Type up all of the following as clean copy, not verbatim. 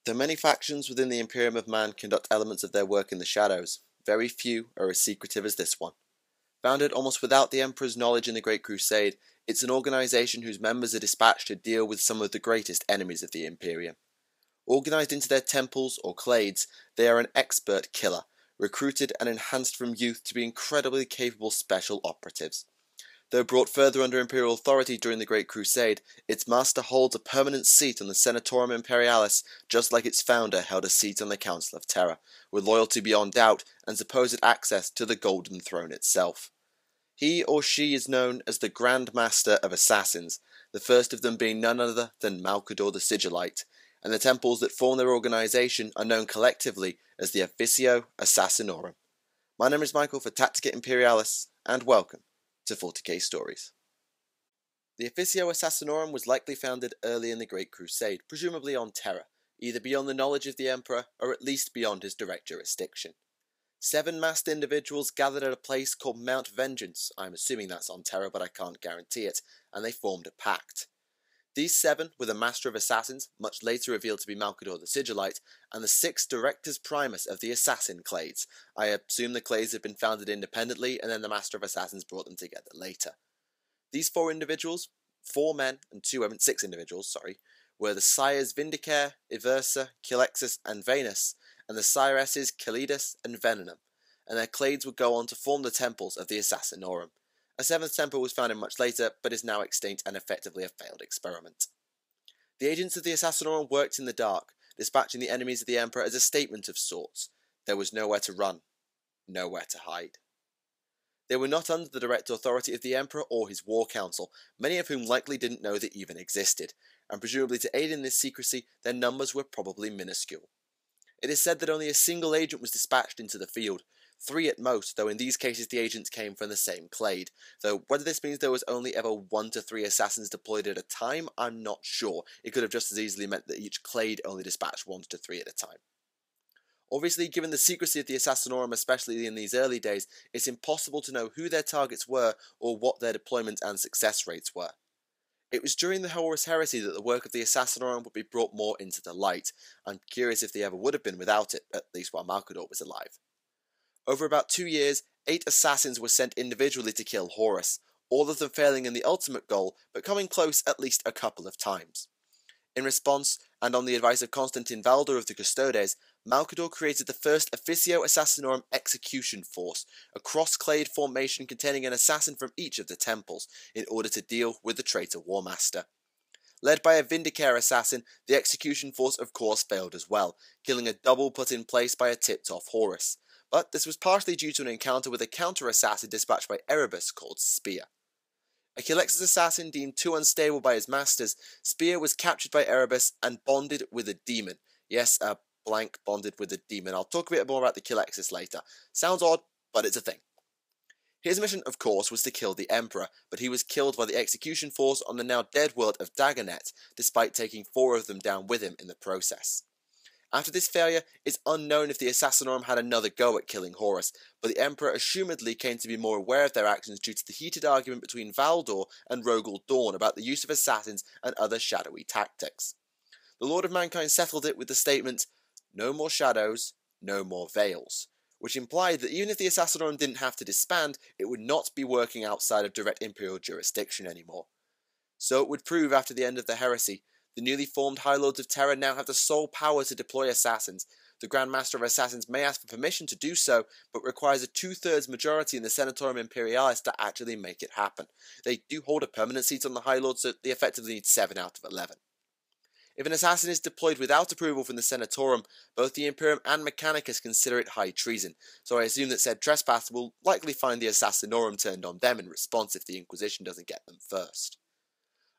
Though many factions within the Imperium of Man conduct elements of their work in the shadows, very few are as secretive as this one. Founded almost without the Emperor's knowledge in the Great Crusade, it's an organisation whose members are dispatched to deal with some of the greatest enemies of the Imperium. Organised into their temples or clades, they are an expert killer, recruited and enhanced from youth to be incredibly capable special operatives. Though brought further under Imperial authority during the Great Crusade, its master holds a permanent seat on the Senatorum Imperialis, just like its founder held a seat on the Council of Terror, with loyalty beyond doubt and supposed access to the Golden Throne itself. He or she is known as the Grand Master of Assassins, the first of them being none other than Malcador the Sigillite, and the temples that form their organisation are known collectively as the Officio Assassinorum. My name is Michael for Tactica Imperialis, and welcome to 40k Stories. The Officio Assassinorum was likely founded early in the Great Crusade, presumably on Terra, either beyond the knowledge of the Emperor or at least beyond his direct jurisdiction. 7 masked individuals gathered at a place called Mount Vengeance, I'm assuming that's on Terra but I can't guarantee it, and they formed a pact. These 7 were the Master of Assassins, much later revealed to be Malcador the Sigillite, and the 6 Directors Primus of the Assassin Clades. I assume the clades had been founded independently, and then the Master of Assassins brought them together later. These 4 individuals, 4 men and 2 women, 6 individuals, were the sires Vindi Cat, Eversa, Culexus, and Vainest, and the siresses Calidus and Venenum, and their clades would go on to form the temples of the Assassinorum. A 7th temple was founded much later, but is now extinct and effectively a failed experiment. The agents of the Assassinorum worked in the dark, dispatching the enemies of the Emperor as a statement of sorts. There was nowhere to run, nowhere to hide. They were not under the direct authority of the Emperor or his war council, many of whom likely didn't know they even existed, and presumably to aid in this secrecy, their numbers were probably minuscule. It is said that only a single agent was dispatched into the field, 3 at most, though in these cases the agents came from the same clade, though whether this means there was only ever 1 to 3 assassins deployed at a time, I'm not sure. It could have just as easily meant that each clade only dispatched 1 to 3 at a time. Obviously, given the secrecy of the Assassinorum, especially in these early days, it's impossible to know who their targets were or what their deployment and success rates were. It was during the Horus Heresy that the work of the Assassinorum would be brought more into the light. I'm curious if they ever would have been without it, at least while Malcador was alive. Over about 2 years, 8 assassins were sent individually to kill Horus, all of them failing in the ultimate goal, but coming close at least a couple of times. In response, and on the advice of Constantine Valdor of the Custodes, Malcador created the first Officio Assassinorum Execution Force, a cross-clade formation containing an assassin from each of the temples, in order to deal with the traitor Warmaster. Led by a Vindi Cat assassin, the execution force of course failed as well, killing a double put in place by a tipped-off Horus. But this was partially due to an encounter with a counter-assassin dispatched by Erebus called Spear. A Culexus assassin deemed too unstable by his masters, Spear was captured by Erebus and bonded with a demon. Yes, blank bonded with a demon. I'll talk a bit more about the Culexus later. Sounds odd, but it's a thing. His mission, of course, was to kill the Emperor, but he was killed by the execution force on the now dead world of Dagonet, despite taking 4 of them down with him in the process. After this failure, it's unknown if the Assassinorum had another go at killing Horus, but the Emperor assumedly came to be more aware of their actions due to the heated argument between Valdor and Rogel Dawn about the use of assassins and other shadowy tactics. The Lord of Mankind settled it with the statement, "No more shadows, no more veils," which implied that even if the Assassinorum didn't have to disband, it would not be working outside of direct Imperial jurisdiction anymore. So it would prove after the end of the heresy. The newly formed High Lords of Terror now have the sole power to deploy assassins. The Grand Master of Assassins may ask for permission to do so, but requires a 2/3 majority in the Senatorum Imperialis to actually make it happen. They do hold a permanent seat on the High Lords, so they effectively need 7 out of 11. If an assassin is deployed without approval from the Senatorum, both the Imperium and Mechanicus consider it high treason, so I assume that said trespasser will likely find the Assassinorum turned on them in response if the Inquisition doesn't get them first.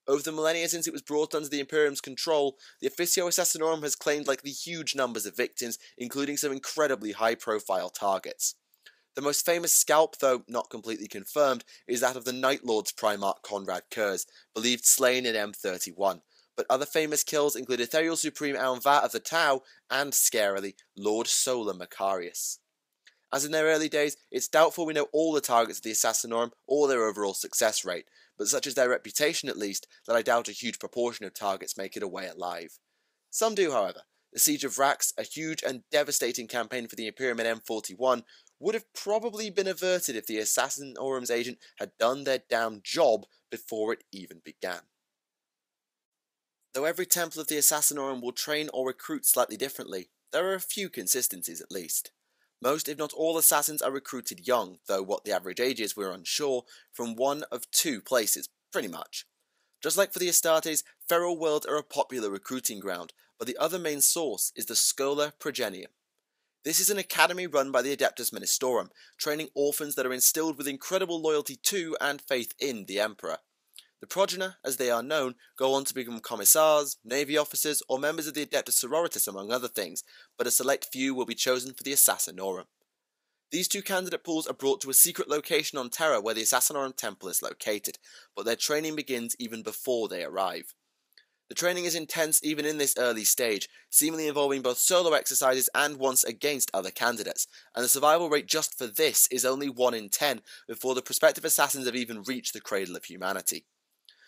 Over the millennia since it was brought under the Imperium's control, the Officio Assassinorum has claimed likely huge numbers of victims, including some incredibly high-profile targets. The most famous scalp, though not completely confirmed, is that of the Night Lord's Primarch Conrad Kurz, believed slain in M31, but other famous kills include Ethereal Supreme Aunvat of the Tau, and, scarily, Lord Solar Macarius. As in their early days, it's doubtful we know all the targets of the Assassinorum or their overall success rate, but such is their reputation at least, that I doubt a huge proportion of targets make it away alive. Some do, however, The Siege of Rax, a huge and devastating campaign for the Imperium in M41, would have probably been averted if the Assassinorum's agent had done their damn job before it even began. Though every temple of the Assassinorum will train or recruit slightly differently, there are a few consistencies at least. Most, if not all, assassins are recruited young, though what the average age is we're unsure, from one of two places, pretty much. Just like for the Astartes, feral worlds are a popular recruiting ground, but the other main source is the Schola Progeny. This is an academy run by the Adeptus Ministorum, training orphans that are instilled with incredible loyalty to and faith in the Emperor. The progeny, as they are known, go on to become commissars, navy officers, or members of the Adeptus Sororitas among other things, but a select few will be chosen for the Assassinorum. These two candidate pools are brought to a secret location on Terra where the Assassinorum Temple is located, but their training begins even before they arrive. The training is intense even in this early stage, seemingly involving both solo exercises and once against other candidates, and the survival rate just for this is only 1 in 10 before the prospective assassins have even reached the cradle of humanity.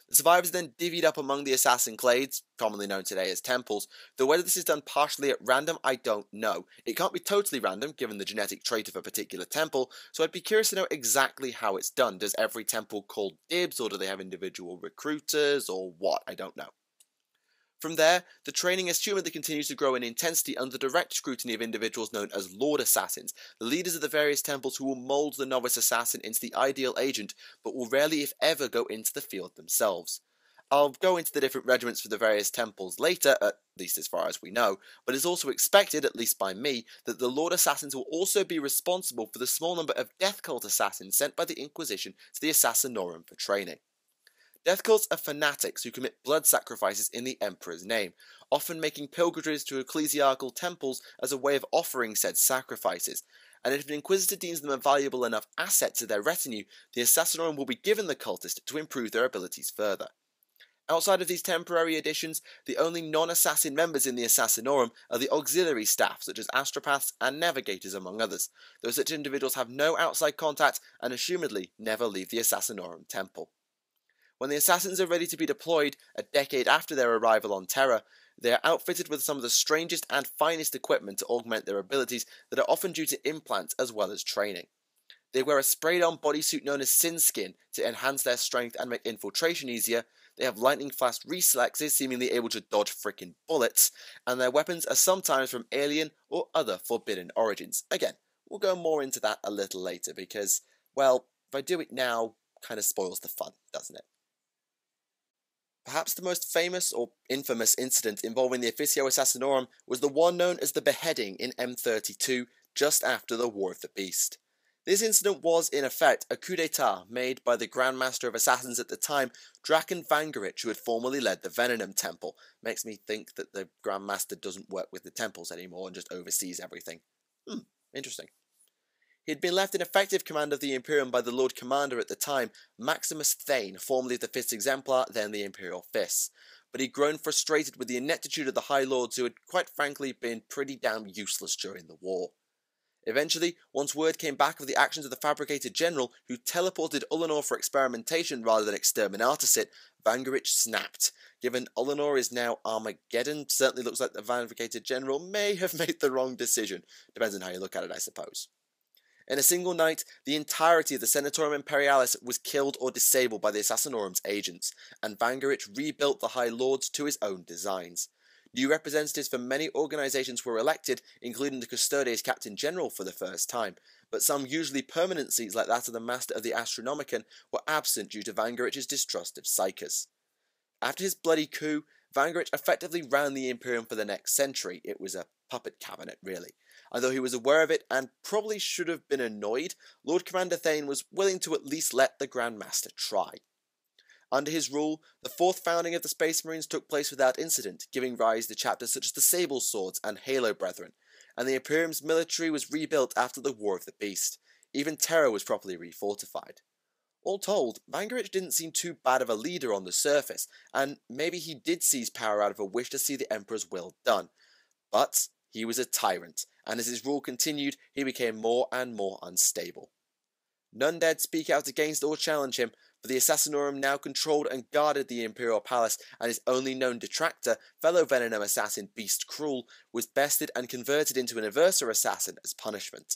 The survivors are then divvied up among the assassin clades, commonly known today as temples, though whether this is done partially at random I don't know. It can't be totally random given the genetic trait of a particular temple, so I'd be curious to know exactly how it's done. Does every temple call dibs, or do they have individual recruiters, or what? I don't know. From there, the training assumedly continues to grow in intensity under the direct scrutiny of individuals known as Lord Assassins, the leaders of the various temples who will mould the novice assassin into the ideal agent, but will rarely if ever go into the field themselves. I'll go into the different regiments for the various temples later, at least as far as we know, but it's also expected, at least by me, that the Lord Assassins will also be responsible for the small number of death cult assassins sent by the Inquisition to the Assassinorum for training. Death cults are fanatics who commit blood sacrifices in the Emperor's name, often making pilgrimages to ecclesiastical temples as a way of offering said sacrifices, and if an Inquisitor deems them a valuable enough asset to their retinue, the Assassinorum will be given the cultist to improve their abilities further. Outside of these temporary additions, the only non-assassin members in the Assassinorum are the auxiliary staff, such as astropaths and navigators among others, though such individuals have no outside contact and assumedly never leave the Assassinorum temple. When the assassins are ready to be deployed, a decade after their arrival on Terra, they are outfitted with some of the strangest and finest equipment to augment their abilities that are often due to implants as well as training. They wear a sprayed-on bodysuit known as Sin Skin to enhance their strength and make infiltration easier, they have lightning-fast reflexes seemingly able to dodge frickin' bullets, and their weapons are sometimes from alien or other forbidden origins. Again, we'll go more into that a little later because, well, if I do it now, kind of spoils the fun, doesn't it? Perhaps the most famous or infamous incident involving the Officio Assassinorum was the one known as the beheading in M32 just after the War of the Beast. This incident was, in effect, a coup d'etat made by the Grand Master of Assassins at the time, Draken Vangerich, who had formerly led the Vainest Temple. Makes me think that the Grand Master doesn't work with the temples anymore and just oversees everything. Interesting. He had been left in effective command of the Imperium by the Lord Commander at the time, Maximus Thane, formerly of the 5th Exemplar, then the Imperial Fists. But he'd grown frustrated with the ineptitude of the High Lords who had, quite frankly, been pretty damn useless during the war. Eventually, once word came back of the actions of the Fabricated General, who teleported Ulanor for experimentation rather than exterminatus it, Vangerich snapped. Given Ulanor is now Armageddon, certainly looks like the Fabricated General may have made the wrong decision. Depends on how you look at it, I suppose. In a single night, the entirety of the Senatorium Imperialis was killed or disabled by the Assassinorum's agents, and Vangerich rebuilt the High Lords to his own designs. New representatives from many organisations were elected, including the Custodes Captain General for the first time, but some usually permanent seats like that of the Master of the Astronomicon were absent due to Vangerich's distrust of Psychers. After his bloody coup, Vangerich effectively ran the Imperium for the next century. It was a puppet cabinet, really. And though he was aware of it and probably should have been annoyed, Lord Commander Thane was willing to at least let the Grand Master try. Under his rule, the fourth founding of the Space Marines took place without incident, giving rise to chapters such as the Sable Swords and Halo Brethren, and the Imperium's military was rebuilt after the War of the Beast. Even Terra was properly refortified. All told, Vangerich didn't seem too bad of a leader on the surface, and maybe he did seize power out of a wish to see the Emperor's will done. But he was a tyrant, and as his rule continued, he became more and more unstable. None dared speak out against or challenge him, for the Assassinorum now controlled and guarded the Imperial Palace, and his only known detractor, fellow Venom assassin Beast Cruel, was bested and converted into an Aversa assassin as punishment.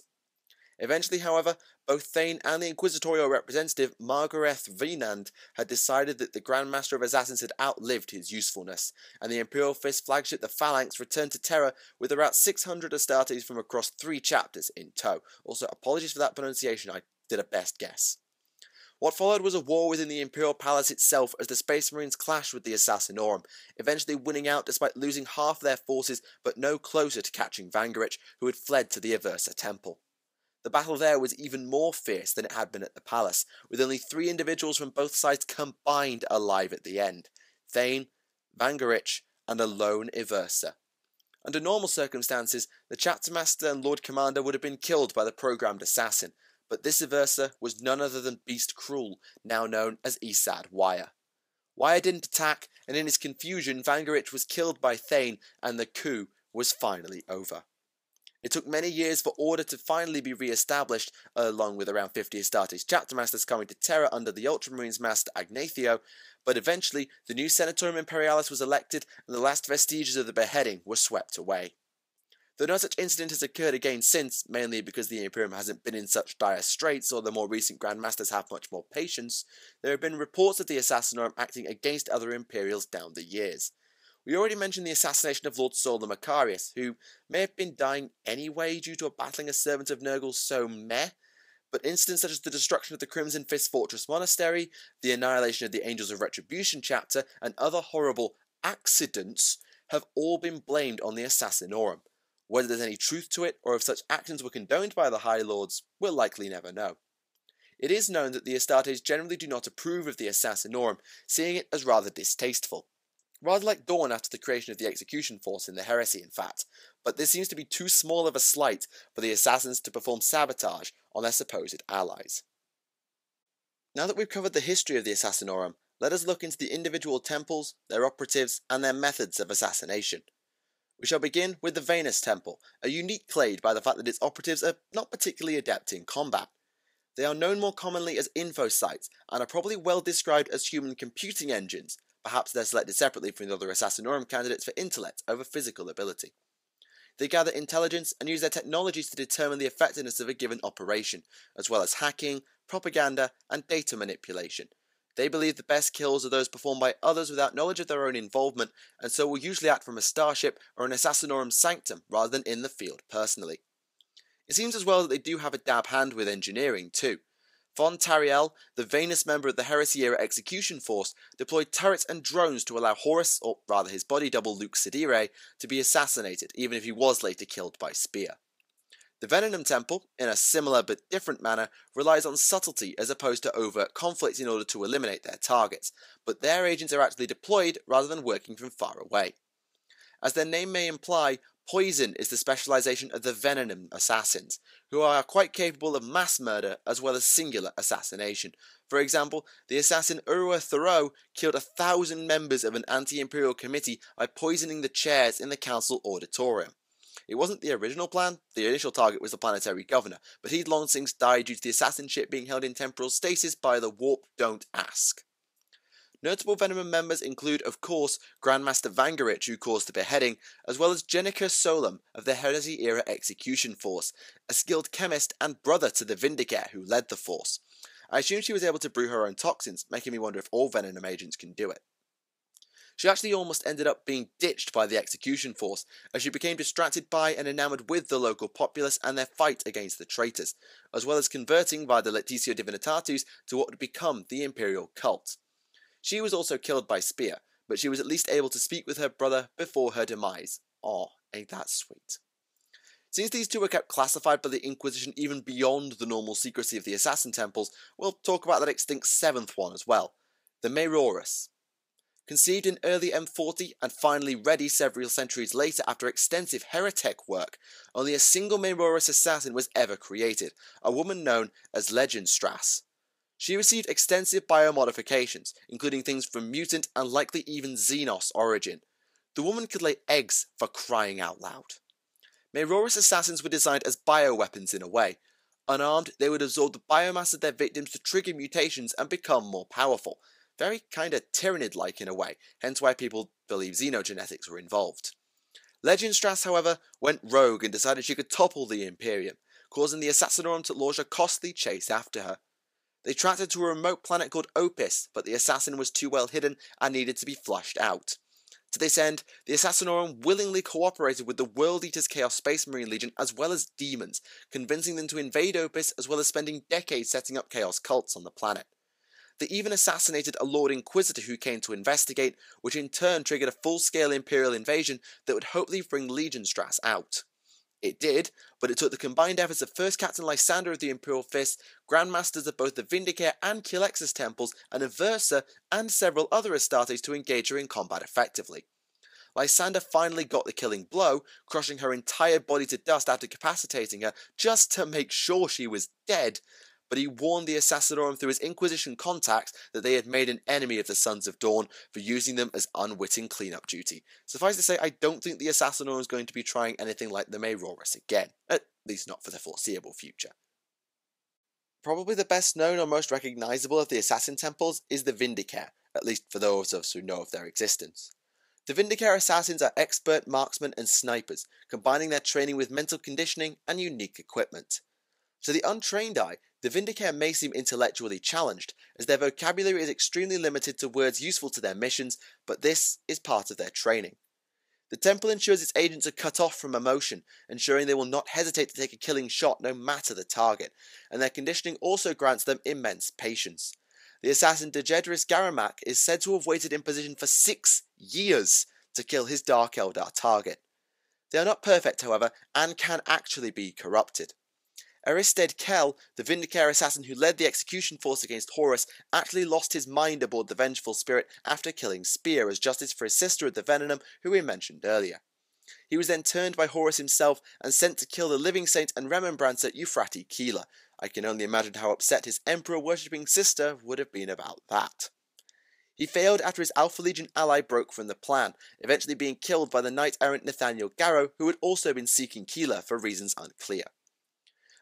Eventually, however, both Thane and the Inquisitorial representative Margareth Vinand had decided that the Grand Master of Assassins had outlived his usefulness, and the Imperial Fist flagship the Phalanx returned to Terra with about 600 Astartes from across 3 chapters in tow. Also, apologies for that pronunciation, I did a best guess. What followed was a war within the Imperial Palace itself as the Space Marines clashed with the Assassinorum, eventually winning out despite losing half their forces but no closer to catching Vainest, who had fled to the Vainest Temple. The battle there was even more fierce than it had been at the palace, with only 3 individuals from both sides combined alive at the end: Thane, Vainest, and a lone Aversa. Under normal circumstances, the Chapter Master and Lord Commander would have been killed by the programmed assassin, but this Aversa was none other than Beast Cruel, now known as Isad Wire. Wire didn't attack, and in his confusion, Vainest was killed by Thane, and the coup was finally over. It took many years for order to finally be re-established, along with around 50 Astartes Chapter Masters coming to Terra under the Ultramarines Master Agnathio, but eventually the new Senatorium Imperialis was elected and the last vestiges of the beheading were swept away. Though no such incident has occurred again since, mainly because the Imperium hasn't been in such dire straits or the more recent Grand Masters have much more patience, there have been reports of the Assassinorum acting against other Imperials down the years. We already mentioned the assassination of Lord Saul the Macarius, who may have been dying anyway due to battling a servant of Nurgle so meh, but incidents such as the destruction of the Crimson Fist Fortress Monastery, the annihilation of the Angels of Retribution chapter, and other horrible accidents have all been blamed on the Assassinorum. Whether there's any truth to it, or if such actions were condoned by the High Lords, we'll likely never know. It is known that the Astartes generally do not approve of the Assassinorum, seeing it as rather distasteful. Rather like Dawn after the creation of the Execution Force in the Heresy, in fact, but this seems to be too small of a slight for the assassins to perform sabotage on their supposed allies. Now that we've covered the history of the Assassinorum, let us look into the individual temples, their operatives, and their methods of assassination. We shall begin with the Vainest Temple, a unique clade by the fact that its operatives are not particularly adept in combat. They are known more commonly as infosites, and are probably well described as human computing engines. Perhaps they're selected separately from the other Assassinorum candidates for intellect over physical ability. They gather intelligence and use their technologies to determine the effectiveness of a given operation, as well as hacking, propaganda, and data manipulation. They believe the best kills are those performed by others without knowledge of their own involvement, and so will usually act from a starship or an Assassinorum sanctum rather than in the field personally. It seems as well that they do have a dab hand with engineering too. Von Tariel, the Vainest member of the Heresy-era execution force, deployed turrets and drones to allow Horus, or rather his body double Luke Sidire, to be assassinated, even if he was later killed by spear. The Vainest Temple, in a similar but different manner, relies on subtlety as opposed to overt conflict in order to eliminate their targets, but their agents are actually deployed rather than working from far away. As their name may imply, poison is the specialization of the Vainest assassins, who are quite capable of mass murder as well as singular assassination. For example, the assassin Urwa Thoreau killed 1,000 members of an anti-imperial committee by poisoning the chairs in the council auditorium. It wasn't the original plan, the initial target was the planetary governor, but he'd long since died due to the assassin ship being held in temporal stasis by the warp don't ask. Notable Venom members include, of course, Grandmaster Vainest, who caused the beheading, as well as Jenica Solum of the Heresy-era execution force, a skilled chemist and brother to the Vindi Cat who led the force. I assume she was able to brew her own toxins, making me wonder if all Venom agents can do it. She actually almost ended up being ditched by the execution force, as she became distracted by and enamored with the local populace and their fight against the traitors, as well as converting via the Lectitio Divinitatus to what would become the Imperial cult. She was also killed by spear, but she was at least able to speak with her brother before her demise. Aw, ain't that sweet. Since these two were kept classified by the Inquisition even beyond the normal secrecy of the Assassin Temples, we'll talk about that extinct 7th one as well, the Maerorus. Conceived in early M40 and finally ready several centuries later after extensive heretic work, only a single Maerorus assassin was ever created, a woman known as Legendstrass. She received extensive biomodifications, including things from mutant and likely even Xenos origin. The woman could lay eggs, for crying out loud. Maerorus assassins were designed as bioweapons in a way. Unarmed, they would absorb the biomass of their victims to trigger mutations and become more powerful. Very kinda Tyrannid-like in a way, hence why people believe xenogenetics were involved. Legendstrass, however, went rogue and decided she could topple the Imperium, causing the Assassinorum to launch a costly chase after her. They tracked her to a remote planet called Opis, but the assassin was too well hidden and needed to be flushed out. To this end, the Assassinorum willingly cooperated with the World Eaters Chaos Space Marine Legion as well as demons, convincing them to invade Opis as well as spending decades setting up chaos cults on the planet. They even assassinated a Lord Inquisitor who came to investigate, which in turn triggered a full-scale Imperial invasion that would hopefully bring Legionstrass out. It did, but it took the combined efforts of First Captain Lysander of the Imperial Fist, Grandmasters of both the Vindi Cat and Kilexis temples, an Aversa, and several other Astartes to engage her in combat effectively. Lysander finally got the killing blow, crushing her entire body to dust after capacitating her just to make sure she was dead, but he warned the Assassinorum through his Inquisition contacts that they had made an enemy of the Sons of Dawn for using them as unwitting cleanup duty. Suffice to say, I don't think the Assassinorum is going to be trying anything like the Mayroris again, at least not for the foreseeable future. Probably the best known or most recognisable of the Assassin Temples is the Vindi Cat, at least for those of us who know of their existence. The Vindi Cat assassins are expert marksmen and snipers, combining their training with mental conditioning and unique equipment. To the untrained eye, the Vindi Cat may seem intellectually challenged, as their vocabulary is extremely limited to words useful to their missions, but this is part of their training. The temple ensures its agents are cut off from emotion, ensuring they will not hesitate to take a killing shot no matter the target, and their conditioning also grants them immense patience. The assassin Jedrus Garamak is said to have waited in position for 6 years to kill his Dark Eldar target. They are not perfect, however, and can actually be corrupted. Aristed Kell, the Vindicator assassin who led the execution force against Horus, actually lost his mind aboard the Vengeful Spirit after killing Spear as justice for his sister at the Venenum, who we mentioned earlier. He was then turned by Horus himself and sent to kill the living saint and remembrancer Euphrati Keeler. I can only imagine how upset his emperor-worshipping sister would have been about that. He failed after his Alpha Legion ally broke from the plan, eventually being killed by the knight-errant Nathaniel Garrow, who had also been seeking Keeler for reasons unclear.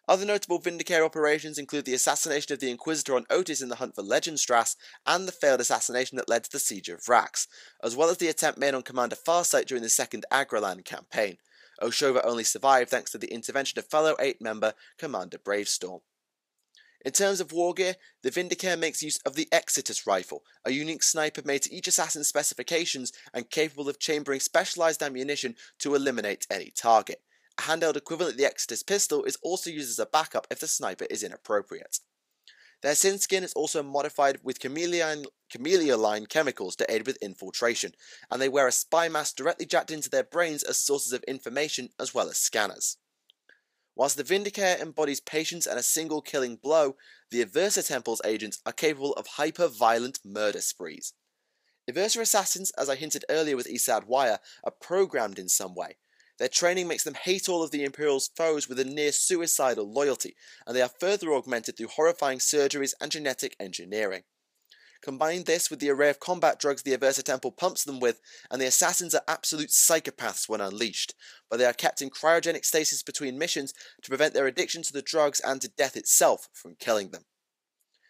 Other notable Vindicator operations include the assassination of the Inquisitor on Otis in the hunt for Legendstrass, and the failed assassination that led to the Siege of Vrax, as well as the attempt made on Commander Farsight during the Second Agralan campaign. Oshova only survived thanks to the intervention of fellow 8 member Commander Bravestorm. In terms of war gear, the Vindicator makes use of the Exitus rifle, a unique sniper made to each assassin's specifications and capable of chambering specialised ammunition to eliminate any target. A handheld equivalent of the Exitus pistol is also used as a backup if the sniper is inappropriate. Their sin skin is also modified with camellia-line chemicals to aid with infiltration, and they wear a spy mask directly jacked into their brains as sources of information as well as scanners. Whilst the Vindicator embodies patience and a single killing blow, the Aversa Temple's agents are capable of hyper-violent murder sprees. Aversa assassins, as I hinted earlier with Isad Wire, are programmed in some way. Their training makes them hate all of the Imperial's foes with a near-suicidal loyalty, and they are further augmented through horrifying surgeries and genetic engineering. Combine this with the array of combat drugs the Aversa Temple pumps them with, and the assassins are absolute psychopaths when unleashed, but they are kept in cryogenic stasis between missions to prevent their addiction to the drugs and to death itself from killing them.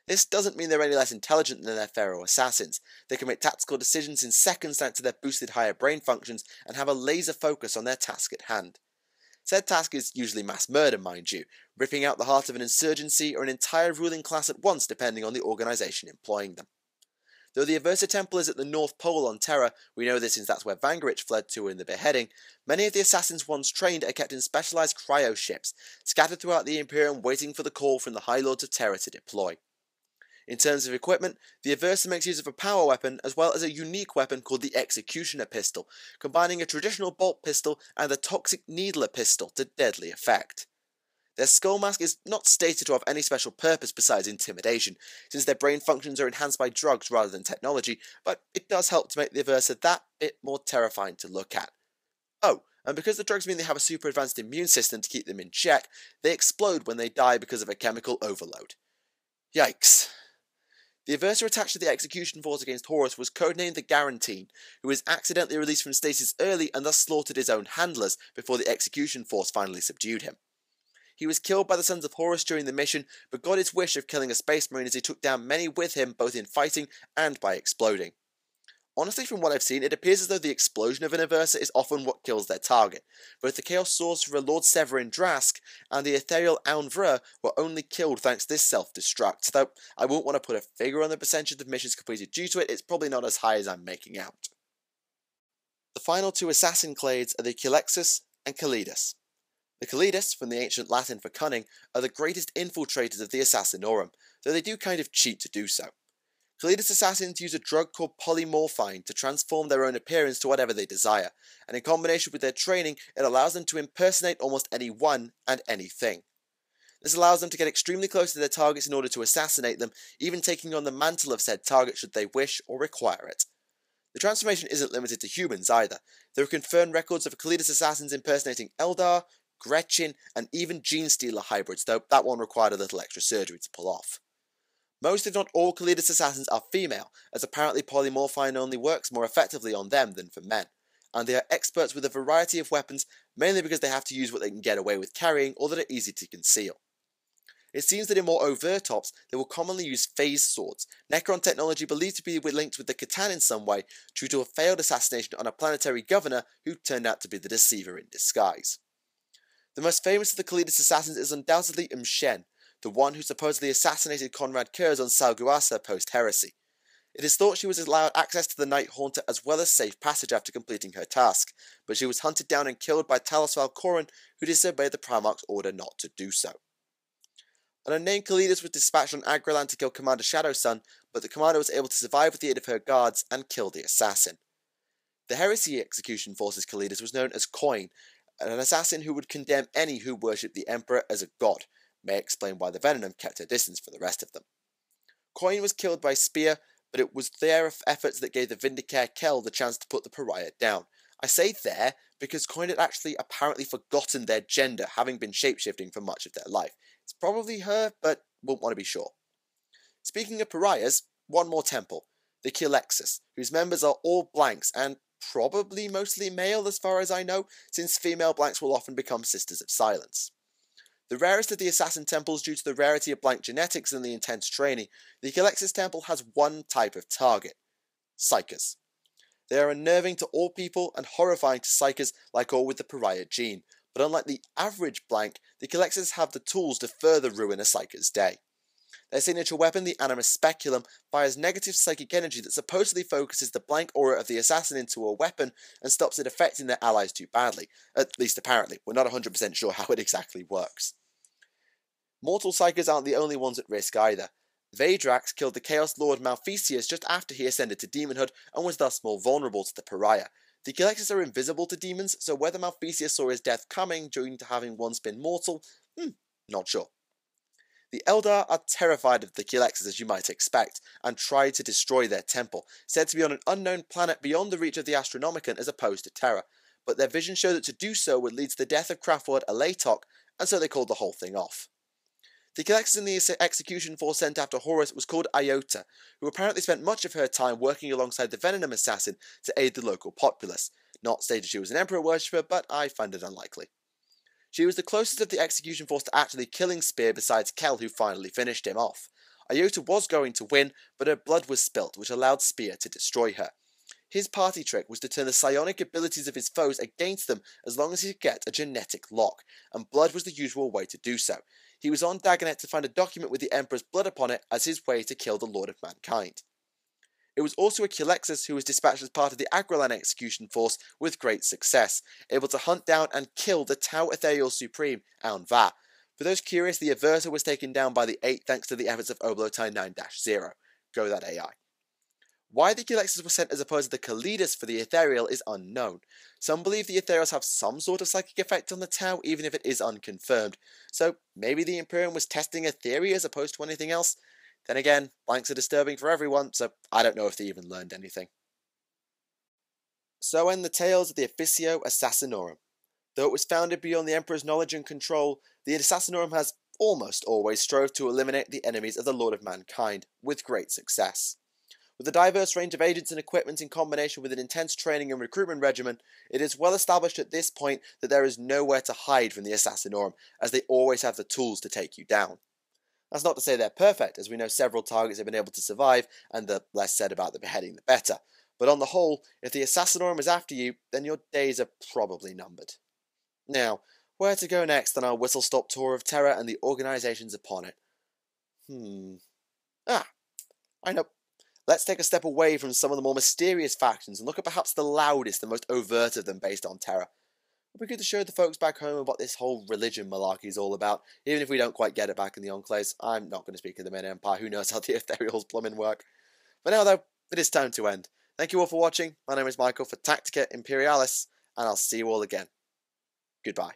This doesn't mean they're any less intelligent than their Pharaoh assassins. They can make tactical decisions in seconds thanks to their boosted higher brain functions and have a laser focus on their task at hand. Said task is usually mass murder, mind you, ripping out the heart of an insurgency or an entire ruling class at once depending on the organisation employing them. Though the Aversa Temple is at the North Pole on Terra, we know this since that's where Vangerich fled to in the beheading, many of the assassins once trained are kept in specialised cryo ships, scattered throughout the Imperium waiting for the call from the High Lords of Terra to deploy. In terms of equipment, the Aversa makes use of a power weapon as well as a unique weapon called the Executioner Pistol, combining a traditional bolt pistol and a toxic needler pistol to deadly effect. Their skull mask is not stated to have any special purpose besides intimidation, since their brain functions are enhanced by drugs rather than technology, but it does help to make the Aversa that bit more terrifying to look at. Oh, and because the drugs mean they have a super advanced immune system to keep them in check, they explode when they die because of a chemical overload. Yikes. The Aversa attached to the execution force against Horus was codenamed the Guarantine, who was accidentally released from stasis early and thus slaughtered his own handlers before the execution force finally subdued him. He was killed by the Sons of Horus during the mission, but got his wish of killing a space marine as he took down many with him, both in fighting and by exploding. Honestly, from what I've seen, it appears as though the explosion of an Aversa is often what kills their target. Both the Chaos Sorcerer Lord Severin Drask and the Ethereal Aunvra were only killed thanks to this self-destruct, though I won't want to put a figure on the percentage of missions completed due to it. It's probably not as high as I'm making out. The final two assassin clades are the Culexus and Calidus. The Calidus, from the ancient Latin for cunning, are the greatest infiltrators of the Assassinorum, though they do kind of cheat to do so. Calidus assassins use a drug called polymorphine to transform their own appearance to whatever they desire, and in combination with their training, it allows them to impersonate almost anyone and anything. This allows them to get extremely close to their targets in order to assassinate them, even taking on the mantle of said target should they wish or require it. The transformation isn't limited to humans either. There are confirmed records of Calidus assassins impersonating Eldar, Gretchen, and even Genestealer hybrids, though that one required a little extra surgery to pull off. Most, if not all, Calidus assassins are female, as apparently polymorphine only works more effectively on them than for men, and they are experts with a variety of weapons, mainly because they have to use what they can get away with carrying or that are easy to conceal. It seems that in more overt ops, they will commonly use phase swords, Necron technology believed to be linked with the Catan in some way, due to a failed assassination on a planetary governor who turned out to be the deceiver in disguise. The most famous of the Calidus assassins is undoubtedly Shen, the one who supposedly assassinated Conrad Kurz on Salguasa post-heresy. It is thought she was allowed access to the Night Haunter as well as safe passage after completing her task, but she was hunted down and killed by Talos Valcoran, who disobeyed the Primarch's order not to do so. An unnamed Calidus was dispatched on Agralan to kill Commander Shadowsun, but the commander was able to survive with the aid of her guards and kill the assassin. The heresy execution force's Calidus was known as Coin, an assassin who would condemn any who worshipped the Emperor as a god. May explain why the Venom kept her distance for the rest of them. Coin was killed by spear, but it was their efforts that gave the Vindi Cat the chance to put the pariah down. I say there because Coin had actually apparently forgotten their gender, having been shapeshifting for much of their life. It's probably her, but won't want to be sure. Speaking of pariahs, one more temple, the Culexus, whose members are all blanks and probably mostly male as far as I know, since female blanks will often become Sisters of Silence. The rarest of the assassin temples due to the rarity of blank genetics and the intense training, the Culexus temple has one type of target, Psychers. They are unnerving to all people and horrifying to Psychers like all with the pariah gene, but unlike the average blank, the Culexus have the tools to further ruin a Psycher's day. Their signature weapon, the Animus Speculum, fires negative psychic energy that supposedly focuses the blank aura of the assassin into a weapon and stops it affecting their allies too badly. At least apparently. We're not 100% sure how it exactly works. Mortal Psychers aren't the only ones at risk either. Vadrax killed the Chaos Lord Malfesius just after he ascended to demonhood and was thus more vulnerable to the pariah. The Culexus are invisible to demons, so whether Malfesius saw his death coming due to having once been mortal, not sure. The Eldar are terrified of the Culexus as you might expect, and try to destroy their temple, said to be on an unknown planet beyond the reach of the Astronomicon as opposed to Terra, but their vision showed that to do so would lead to the death of Craftword Alatok, and so they called the whole thing off. The Culexus in the execution force sent after Horus was called Iota, who apparently spent much of her time working alongside the Venom assassin to aid the local populace. Not stated she was an Emperor worshipper, but I find it unlikely. She was the closest of the execution force to actually killing Spear besides Kel, who finally finished him off. Iota was going to win, but her blood was spilt, which allowed Spear to destroy her. His party trick was to turn the psionic abilities of his foes against them as long as he could get a genetic lock, and blood was the usual way to do so. He was on Dagonet to find a document with the Emperor's blood upon it as his way to kill the Lord of Mankind. It was also a Culexus who was dispatched as part of the Agralan execution force with great success, able to hunt down and kill the Tau Ethereal Supreme, Aunva. For those curious, the Aversa was taken down by the 8 thanks to the efforts of Oblotine 9-0. Go that AI. Why the Culexus were sent as opposed to the Calidus for the Ethereal is unknown. Some believe the Ethereals have some sort of psychic effect on the Tau, even if it is unconfirmed. So maybe the Imperium was testing a theory as opposed to anything else. Then again, blanks are disturbing for everyone, so I don't know if they even learned anything. So end the tales of the Officio Assassinorum. Though it was founded beyond the Emperor's knowledge and control, the Assassinorum has almost always strove to eliminate the enemies of the Lord of Mankind, with great success. With a diverse range of agents and equipment in combination with an intense training and recruitment regimen, it is well established at this point that there is nowhere to hide from the Assassinorum, as they always have the tools to take you down. That's not to say they're perfect, as we know several targets have been able to survive, and the less said about the beheading the better. But on the whole, if the Assassinorum is after you, then your days are probably numbered. Now, where to go next on our whistle-stop tour of terror and the organisations upon it? I know. Let's take a step away from some of the more mysterious factions and look at perhaps the loudest and most overt of them based on terror. It'd be good to show the folks back home what this whole religion malarkey is all about, even if we don't quite get it back in the Enclaves. I'm not going to speak of the main empire, who knows how the Imperial's plumbing work. For now though, it is time to end. Thank you all for watching, my name is Michael for Tactica Imperialis, and I'll see you all again. Goodbye.